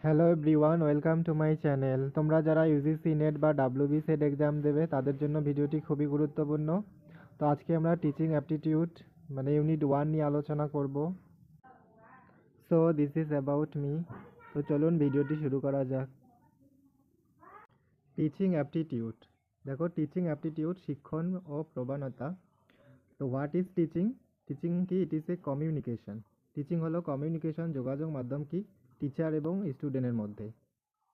Hello everyone, welcome to my channel. তোমরা যারা UGC net বা ডাব্লিউবি সেট এক্সাম দেবে তাদের জন্য ভিডিওটি খুবই গুরুত্বপূর্ণ। তো আজকে আমরা টিচিং অ্যাপটিটিউড মানে ইউনিট 1 নিয়ে আলোচনা করব। So this is about me. তো চলুন ভিডিওটি শুরু করা যাক। টিচিং অ্যাপটিটিউড, দেখো টিচিং অ্যাপটিটিউড শিক্ষণ ও প্রবণতা। তো হোয়াট ইজ টিচিং? টিচিং কি? It is a communication. Teaching হলো কমিউনিকেশন, যোগাযোগ মাধ্যম কি টিচার এবং স্টুডেন্টের মধ্যে।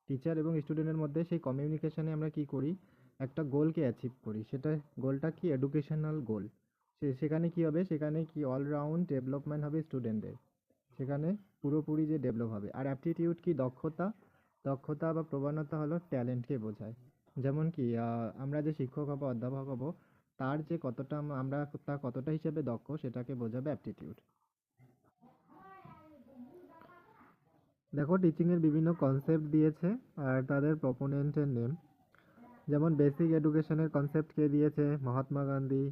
টিচার এবং স্টুডেন্টের মধ্যে সেই কমিউনিকেশনে আমরা কি করি, একটা গোলকে অ্যাচিভ করি। সেটা গোলটা কি? এডুকেশনাল গোল। সেখানে কি হবে, সেখানে কি অলরাউন্ড ডেভেলপমেন্ট হবে স্টুডেন্টদের, সেখানে পুরোপুরি যে ডেভেলপ হবে। আর অ্যাপটিটিউড কি? দক্ষতা। দক্ষতা বা প্রবণতা হলো ট্যালেন্টকে বোঝায়। যেমন কি আমরা যে শিক্ষক হব, অধ্যাপক হব, তার যে কতটা আমরা তা কতটা হিসেবে দক্ষ সেটাকে বোঝাবে অ্যাপটিটিউড। দেখো টিচিংয়ের বিভিন্ন কনসেপ্ট দিয়েছে আর তাদের প্রপোনেন্টের নেম। যেমন বেসিক এডুকেশনের কনসেপ্ট কে দিয়েছে? মহাত্মা গান্ধী।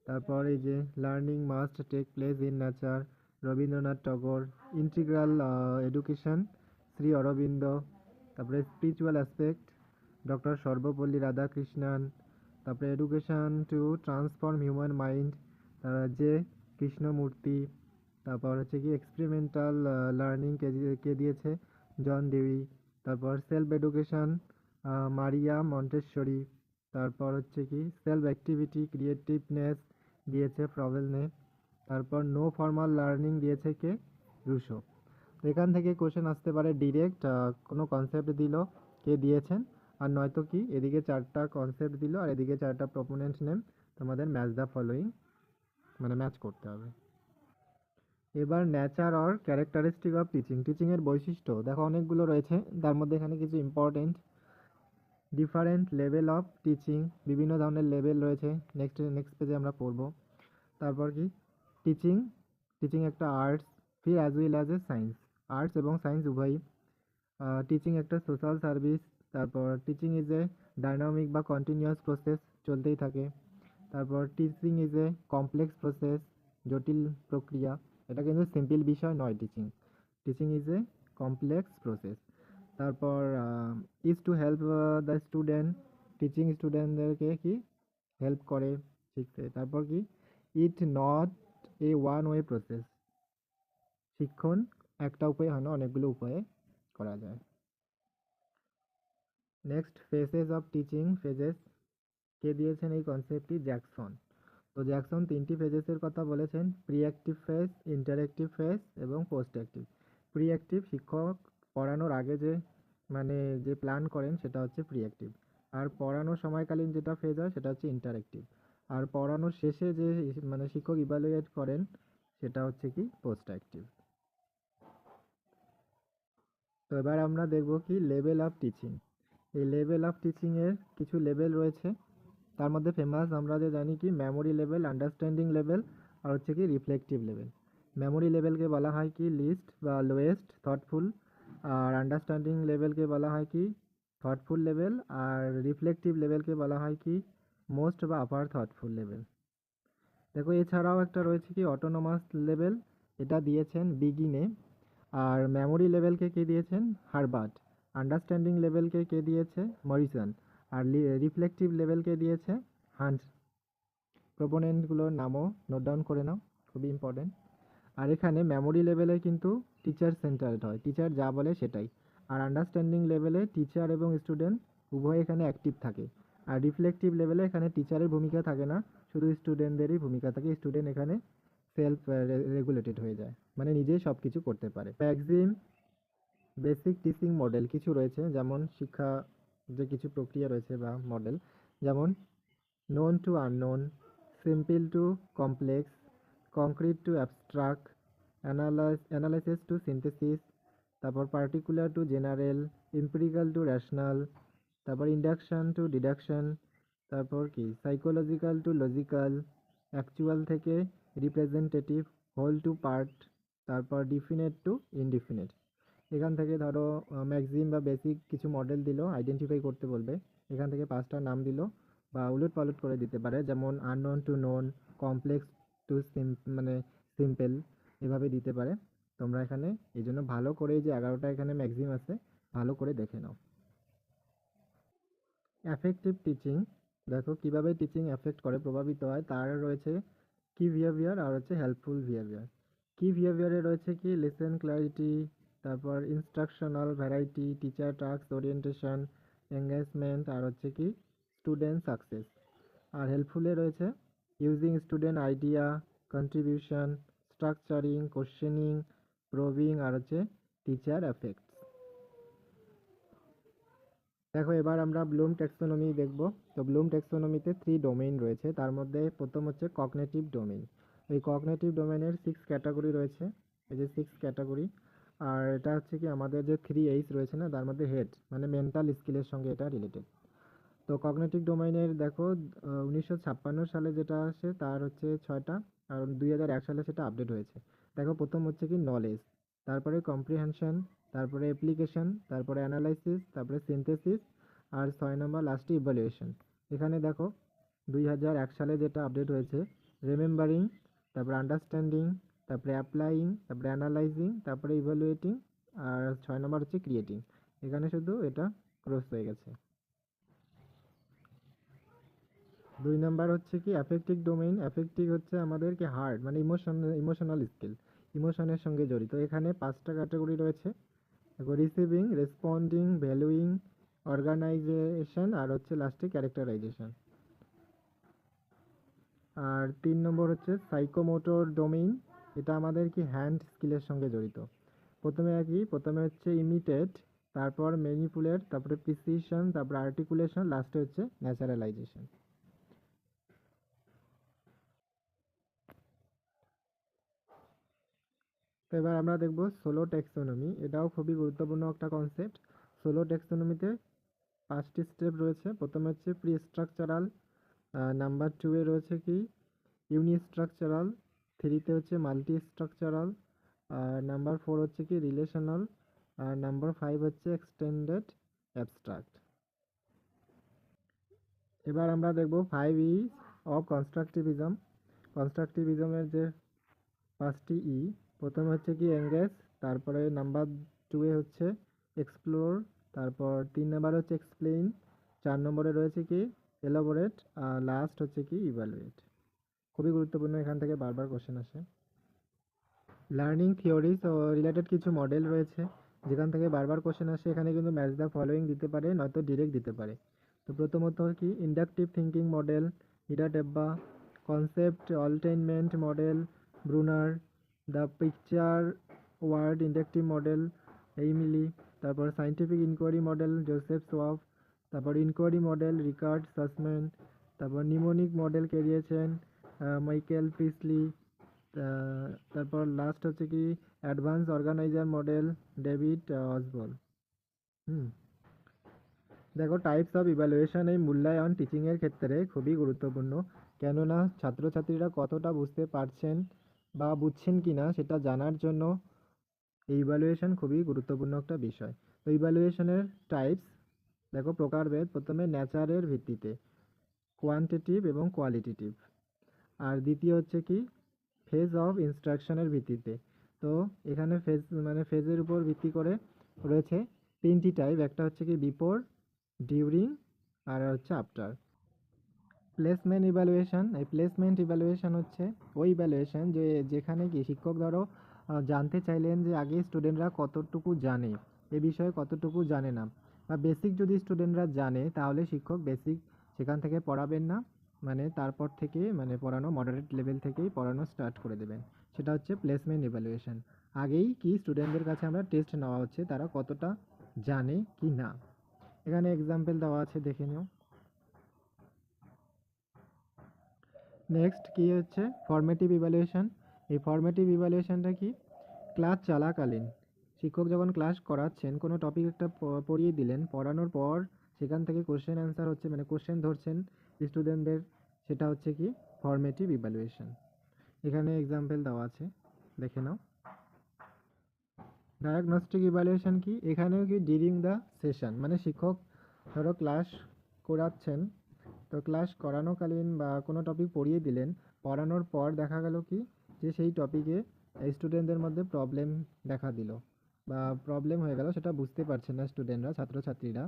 তারপর এই যে learning must take place in nature, Rabindranath Tagore. Integral education, Shri Aurobindo. তারপরে spiritual aspect, doctor Sarvepalli Radhakrishnan. তারপরে education to transform human mind, যে কৃষ্ণমূর্তি। তারপর হচ্ছে কি এক্সপেরিমেন্টাল লার্নিং কে দিয়েছে? John Dewey. তারপর সেলফ এডুকেশন, মারিয়া মন্টেসরি। তারপর হচ্ছে কি সেলফ অ্যাক্টিভিটি ক্রিয়েটিভনেস দিয়েছে ফ্রবেলনে। তারপর নো ফর্মাল লার্নিং দিয়েছে কে? রুশো। এখান থেকে কোশ্চেন আসতে পারে ডিরেক্ট, কোনো কনসেপ্ট দিল, কে দিয়েছেন, আর নয়তো কি এদিকে চারটা কনসেপ্ট দিল আর এদিকে চারটা প্রপোনেন্ট নেম। তোমাদের ম্যাচ দ্য ফলোয়িং, মানে ম্যাচ করতে হবে। এবার nature or characteristic of teaching. টিচিংয়ের বৈশিষ্ট্য দেখো অনেকগুলো রয়েছে, তার মধ্যে এখানে কিছু important. Different level of teaching, বিভিন্ন ধরনের লেভেল রয়েছে, নেক্সট পেজে আমরা পড়ব। তারপর কি টিচিং, টিচিং একটা আর্টস, ফির as well as a science, arts এবং সায়েন্স উভয়ই। টিচিং একটা সোশ্যাল সার্ভিস। তারপর টিচিং ইজ এ ডাইনামিক বা কন্টিনিউয়াস প্রসেস, চলতেই থাকে। তারপর teaching is a complex process, জটিল প্রক্রিয়া। এটা কিন্তু সিম্পল বিষয় নয়। Teaching teaching is a complex process. তারপর is to help the student, teaching স্টুডেন্টদেরকে কি হেল্প করে শিখতে। তারপর কি it not a one way process, শিক্ষণ একটা উপায়ে হয় না, অনেকগুলো উপায়ে করা যায়। Next phases of teaching, phases কে দিয়েছেন এই কনসেপ্টটি? জ্যাকসন। তো জ্যাকসন তিনটি ফেজেসের কথা বলেছেন, pre active phase, interactive phase এবং পোস্ট অ্যাক্টিভ। প্রি অ্যাক্টিভ শিক্ষক পড়ানোর আগে যে মানে যে প্ল্যান করেন সেটা হচ্ছে প্রি অ্যাক্টিভ। আর পড়ানোর সময়কালীন যেটা ফেজ হয় সেটা হচ্ছে ইন্টারঅ্যাক্টিভ। আর পড়ানোর শেষে যে মানে শিক্ষক ইভালুয়েট করেন সেটা হচ্ছে কি? Post active. তো এবার আমরা দেখব কি লেভেল অফ টিচিং। এই লেভেল অফ টিচিংয়ের কিছু লেভেল রয়েছে, তার মধ্যে ফেমাস আমরা যে জানি কি মেমোরি লেভেল, আন্ডারস্ট্যান্ডিং লেভেল আর হচ্ছে কি রিফ্লেক্টিভ লেভেল। মেমোরি লেভেলকে বলা হয় কি লিস্ট বা লোয়েস্ট থটফুল, আর আন্ডারস্ট্যান্ডিং লেভেলকে বলা হয় কি থটফুল লেভেল, আর রিফ্লেক্টিভ লেভেলকে বলা হয় কি মোস্ট বা আপার থটফুল লেভেল। দেখো এছাড়াও একটা রয়েছে কি অটোনোমাস লেভেল, এটা দিয়েছেন বিগিনে। আর মেমোরি লেভেলকে কে দিয়েছেন? হারবার্ট। আন্ডারস্ট্যান্ডিং লেভেলকে কে দিয়েছে? মরিসন। আর রিফ্লেক্টিভ লেভেলকে দিয়েছে হান্ট। প্রোপোনেন্টগুলোর নামও নোট ডাউন করে নাও, খুবই ইম্পর্টেন্ট। আর এখানে মেমোরি লেভেলে কিন্তু টিচার সেন্টার্ড হয়, টিচার যা বলে সেটাই। আর আন্ডারস্ট্যান্ডিং লেভেলে টিচার এবং স্টুডেন্ট উভয় এখানে অ্যাক্টিভ থাকে। আর রিফ্লেক্টিভ লেভেলে এখানে টিচারের ভূমিকা থাকে না, শুধু স্টুডেন্টদেরই ভূমিকা থাকে। স্টুডেন্ট এখানে সেলফ রেগুলেটেড হয়ে যায়, মানে নিজেই সব কিছু করতে পারে। ম্যাক্সিম বেসিক টিচিং মডেল কিছু রয়েছে, যেমন শিক্ষা যে কিছু প্রক্রিয়া রয়েছে বা মডেল, যেমন known to unknown, simple to complex, concrete to abstract, analysis to synthesis, তারপর particular to general, empirical to rational, তারপর induction to deduction, তারপর কি psychological to logical, actual থেকে representative, whole to part, তারপর definite to indefinite। এখান থেকে ধরো Maxim বা বেসিক কিছু মডেল দিল, আইডেন্টিফাই করতে বলবে, এখান থেকে পাঁচটা নাম দিল বা উলট পালট করে দিতে পারে, যেমন unknown to known, complex to মানে সিম্পল, এভাবে দিতে পারে। তোমরা এখানে এই জন্য ভালো করে যে 11টা এখানে ম্যাক্সিম আছে ভালো করে দেখে নাও। এফেক্টিভ টিচিং, দেখো কিভাবে টিচিং এফেক্ট করে, প্রভাবিত হয়, তার রয়েছে কি বিহেভিয়ার আর হচ্ছে হেল্পফুল বিহেভিয়ার। কি বিহেভিয়ারে রয়েছে কি লিসেন ক্ল্যারিটি, তারপর instructional variety, teacher task orientation, engagement আর হচ্ছে কি স্টুডেন্ট সাকসেস। আর হেল্পফুলে রয়েছে using student idea, contribution, structuring, questioning, probing আর হচ্ছে টিচার এফেক্ট। দেখো এবার আমরা ব্লুম ট্যাক্সোনমি দেখব। তো ব্লুম ট্যাক্সোনমিতে 3 ডোমেইন রয়েছে, তার মধ্যে প্রথম হচ্ছে কগনিটিভ ডোমেইন। এই কগনিটিভ ডোমেইনের 6 ক্যাটাগরি রয়েছে, এই যে 6 ক্যাটাগরি। আর এটা হচ্ছে কি আমাদের যে 3 H রয়েছে না, তার মধ্যে হেড মানে মেন্টাল স্কিলের সঙ্গে এটা রিলেটেড। তো কগনিটিভ ডোমেইনের দেখো 1956 সালে যেটা আসে তার হচ্ছে 6টা, আর 2001 সালে সেটা আপডেট হয়েছে। দেখো প্রথম হচ্ছে কি নলেজ, তারপরে কম্প্রিহেনশন, তারপরে অ্যাপ্লিকেশন, তারপরে অ্যানালাইসিস, তারপরে সিনথেসিস, আর 6 নম্বর লাস্টে ইভ্যালুয়েশন। এখানে দেখো 2001 সালে যেটা আপডেট হয়েছে রিমেম্বারিং, তারপরে আন্ডারস্ট্যান্ডিং, তারপরে অ্যাপ্লাইং, তারপরে অ্যানালাইজিং, তারপরে ইভ্যালুয়েটিং, আর 6 নম্বর হচ্ছে ক্রিয়েটিং। এখানে শুধু এটা ক্রস হয়ে গেছে। 2 নম্বর হচ্ছে কি অ্যাফেক্টিভ ডোমেইন। অ্যাফেক্টিভ হচ্ছে আমাদের কি হার্ট মানে ইমোশনাল স্কিল, ইমোশনের সঙ্গে জড়িত। এখানে 5টা ক্যাটাগরি রয়েছে, দেখো রিসিভিং, রেসপন্ডিং, ভ্যালুইং, অর্গানাইজেশন আর হচ্ছে লাস্টে ক্যারেক্টারাইজেশন। আর 3 নম্বর হচ্ছে সাইকোমোটর ডোমেইন, এটা আমাদের কি হ্যান্ড স্কিলের সঙ্গে জড়িত। প্রথমে হচ্ছে ইমিটেট, তারপর ম্যানিপুলেট, তারপরে প্রিসিশন, তারপরে আর্টিকুলেশন, লাস্টে হচ্ছে ন্যাচারালাইজেশন। তো এবার আমরা দেখব সোলো ট্যাক্সোনমি, এটাও খুবই গুরুত্বপূর্ণ একটা কনসেপ্ট। সোলো ট্যাক্সোনমিতে 5টি স্টেপ রয়েছে। প্রথমে হচ্ছে প্রি স্ট্রাকচারাল, নাম্বার 2-এ রয়েছে কি ইউনিস্ট্রাকচারাল, 3-তে হচ্ছে মাল্টি স্ট্রাকচারাল, আর নাম্বার 4 হচ্ছে কি রিলেশনাল, আর নাম্বার 5 হচ্ছে এক্সটেন্ডেড অ্যাবস্ট্রাক্ট। এবার আমরা দেখব 5 E অফ কনস্ট্রাকটিভিজম। কনস্ট্রাকটিভিজমের যে 5টি ই, প্রথমে হচ্ছে কি এঙ্গেজ, তারপরে নাম্বার 2-এ হচ্ছে এক্সপ্লোর, তারপর 3 নম্বরে হচ্ছে এক্সপ্লেইন, 4 নম্বরে রয়েছে কি এলাবোরেট, আর লাস্ট হচ্ছে কি ইভ্যালুয়েট। খুবই গুরুত্বপূর্ণ, এখান থেকে বারবার কোশ্চেন আসে। লার্নিং থিওরিজ ও রিলেটেড কিছু মডেল রয়েছে যেখান থেকে বারবার কোশ্চেন আসে। এখানে কিন্তু ম্যাচ দ্য ফলোয়িং দিতে পারে, নয়তো ডিরেক্ট দিতে পারে। তো প্রথমত কি inductive thinking model, Hilda Taba, concept attainment model, Bruner, the picture word inductive model, Emily, তারপর scientific inquiry model, Joseph Schwab, তারপর ইনকোয়ারি মডেল, রিকার্ড সাসম্যান, তারপর নিমোনিক মডেল কে দিয়েছেন মাইকেল প্রিসলি, তারপর লাস্ট হচ্ছে কি অ্যাডভান্স অর্গানাইজার মডেল, ডেভিড অসবল। হুম দেখো types of evaluation, এই মূল্যায়ন টিচিংয়ের ক্ষেত্রে খুবই গুরুত্বপূর্ণ, কেননা ছাত্রছাত্রীরা কতটা বুঝতে পারছেন বা বুঝছেন কি না সেটা জানার জন্য এই ইভ্যালুয়েশন খুবই গুরুত্বপূর্ণ একটা বিষয়। তো ইভ্যালুয়েশনের টাইপস দেখো প্রকারভেদ, প্রথমে নেচারের ভিত্তিতে, কোয়ান্টিটিভ এবং কোয়ালিটিটিভ। আর দ্বিতীয় হচ্ছে কি ফেজ অফ ইনস্ট্রাকশনের ভিত্তিতে। তো এখানে ফেজ মানে ফেজের উপর ভিত্তি করে রয়েছে 3টি টাইপ, একটা হচ্ছে কি বিফোর, ডিউরিং আর হচ্ছে আফটার। প্লেসমেন্ট ইভ্যালুয়েশন, এই প্লেসমেন্ট ইভ্যালুয়েশন হচ্ছে ওই ইভ্যালুয়েশন যেখানে কি শিক্ষক ধরো জানতে চাইলেন যে আগে স্টুডেন্টরা কতটুকু জানে, এ বিষয়ে কতটুকু জানে না, বা বেসিক যদি স্টুডেন্টরা জানে তাহলে শিক্ষক বেসিক সেখান থেকে পড়াবেন না, মানে তারপর থেকে মানে পড়ানো মডারেট লেভেল থেকেই পড়ানো স্টার্ট করে দেবেন। সেটা হচ্ছে প্লেসমেন্ট ইভ্যালুয়েশন। আগেই কি স্টুডেন্টদের কাছে আমরা টেস্ট নেওয়া হচ্ছে তারা কতটা জানে কি না। এখানে এক্সাম্পল দেওয়া আছে, দেখে নিও। নেক্সট কি হচ্ছে ফর্মেটিভ ইভ্যালুয়েশন। এই ফর্মেটিভ ইভ্যালুয়েশনটা কি ক্লাস চলাকালীন শিক্ষক যখন ক্লাস করাচ্ছেন, কোনো টপিক একটা পড়িয়ে দিলেন, পড়ানোর পর সেখান থেকে কোশ্চেন অ্যান্সার হচ্ছে মানে কোশ্চেন ধরছেন স্টুডেন্টদের, সেটা হচ্ছে কি ফর্মেটিভ ইভ্যালুয়েশন। এখানে এক্সাম্পল দেওয়া আছে, দেখে নাও। ডায়াগনস্টিক ইভ্যালুয়েশন কি, এখানেও কি ডিউরিং দ্য সেশন মানে শিক্ষক ধরো ক্লাস করাচ্ছেন, তো ক্লাস করানোকালীন বা কোনো টপিক পড়িয়ে দিলেন, পড়ানোর পর দেখা গেল কি যে সেই টপিকে স্টুডেন্টদের মধ্যে প্রবলেম দেখা দিল, বা প্রবলেম হয়ে গেল, সেটা বুঝতে পারছে না স্টুডেন্টরা, ছাত্রছাত্রীরা।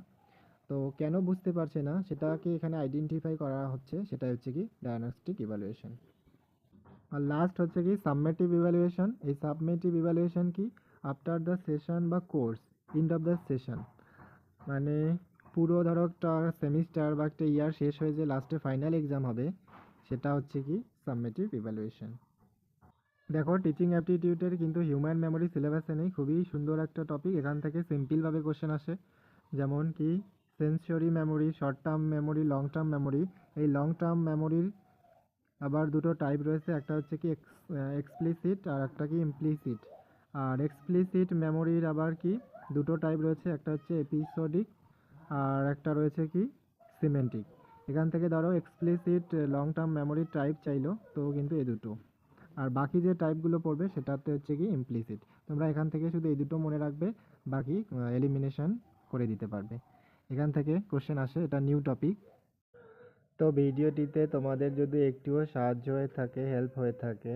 তো কেন বুঝতে পারছে না সেটাকে এখানে আইডেন্টিফাই করা হচ্ছে, সেটা হচ্ছে কি ডায়াগনস্টিক ইভ্যালুয়েশন। আর লাস্ট হচ্ছে কি সাবমেটিভ ইভ্যালুয়েশন। এই সাবমেটিভ ইভ্যালুয়েশন কি আফটার দ্য সেশন বা course, end of the session, মানে পুরো ধরো একটা সেমিস্টার বা একটা ইয়ার শেষ হয়ে যে লাস্টে ফাইনাল এক্সাম হবে, সেটা হচ্ছে কি সাবমেটিভ ইভ্যালুয়েশন। দেখো টিচিং অ্যাপটিটিউডের কিন্তু হিউম্যান মেমোরি সিলেবাসে নেই, খুবই সুন্দর একটা টপিক। এখান থেকে সিম্পলভাবে কোশ্চেন আসে, যেমন কি sensory memory, short term memory, long term memory. এই লং টার্ম মেমোরির আবার দুটো টাইপ রয়েছে, একটা হচ্ছে কি এক্সপ্লিসিট আর একটা কি ইমপ্লিসিট। আর এক্সপ্লিসিট মেমোরির আবার কি দুটো টাইপ রয়েছে, একটা হচ্ছে এপিসোডিক আর একটা রয়েছে কি সিমেন্টিক। এখান থেকে ধরো এক্সপ্লিসিট লং টার্ম মেমোরির টাইপ চাইলো, তো কিন্তু এই দুটো। আর বাকি যে টাইপগুলো পড়বে সেটাতে হচ্ছে কি ইমপ্লিসিট। তোমরা এখান থেকে শুধু এই দুটো মনে রাখবে, বাকি এলিমিনেশন করে দিতে পারবে। এখান থেকে কোশ্চেন আসে, এটা নিউ টপিক। তো ভিডিওটিতে তোমাদের যদি একটুও সাহায্য হয়ে থাকে, হেল্প হয়ে থাকে,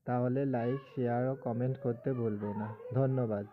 তাহলে লাইক, শেয়ার ও কমেন্ট করতে ভুলবে না। ধন্যবাদ।